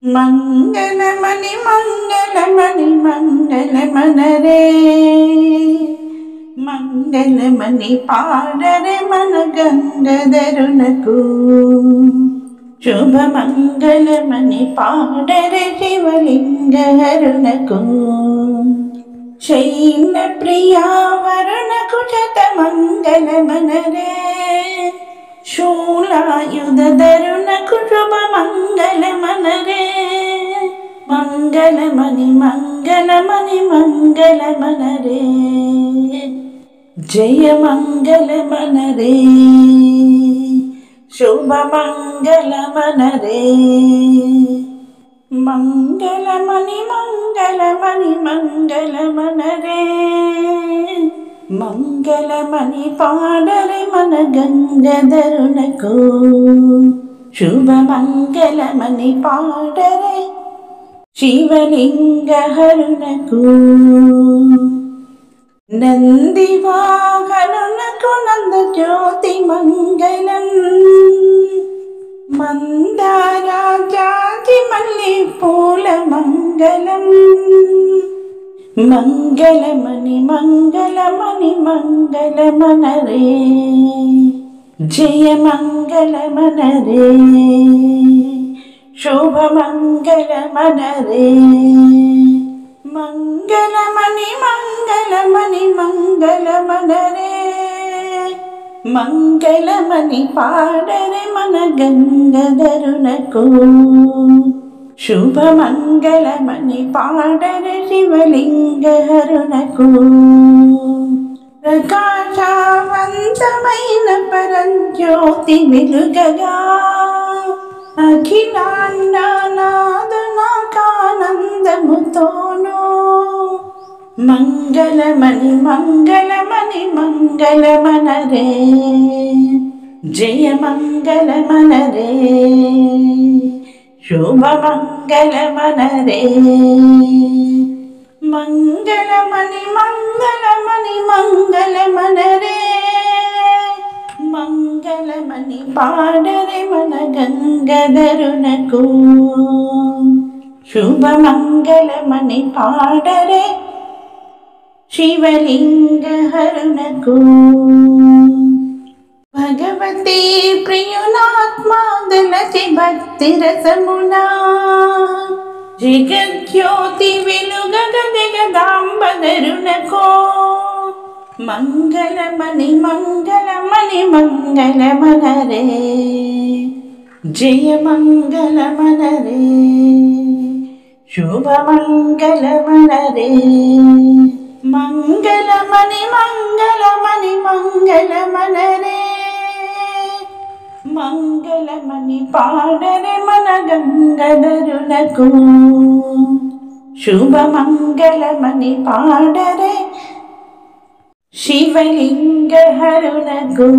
మంగళమణి మంగళమణి మంగళమనరే మంగళమణి పాడరే మన గంగధరునకు శుభమంగళమణి పాడరే శివలింగహరునకు శైల ప్రియావరునకు శతమంగళమనరే శూలాయుధరునకు శుభమంగళమనరే మంగళమణి మంగళమణి మంగళమనరే జయ మంగళమనరే శుభమంగళమనరే మంగళమణి మంగళమణి మంగళమనరే మంగళమణి పాడరే మన గంగధరునకు శుభమంగళమణి పాడరే శివలింగహరునకు నందివాహనునకు నందజ్యోతి మంగళం మందారాజాతి మల్లి పూల మంగళం మంగళమణి మంగళమణి మంగళమనరే జయ మంగళమనరే శుభమంగళమనరే మంగళమణి మంగళమణి మంగళమనరే మంగళమణి పాడరే మన గంగధరునకు శుభమంగళమణి పాడరే శివలింగహరునకు ప్రకాశవంతమైన పరంజ్యోతి వెలుగగా అఖిలాండనాథనాకానందముతోను మంగళమణి మంగళమణి మంగళమనరే జయ మంగళమనరే శుభమంగళమనరే మంగళమణి మంగళమణి మంగళమనరే మంగళమణి పాడరే మన గంగధరునకు శుభమంగళమణి పాడరే శివలింగహరునకు భగవతి ప్రియునాత్మాదలసి భక్తి రసమునా జగజ్యోతి వెలుగగ జగదాంబధరునకు మంగళమణి మంగళమణి మంగళమనరే జయ మంగళమనరే శుభమంగళమనరే మంగళమణి మంగళమణి మంగళమనరే మంగళమణి పాడరే మన గంగధరునకు శుభమంగళమణి పాడరే శివలింగహరునకు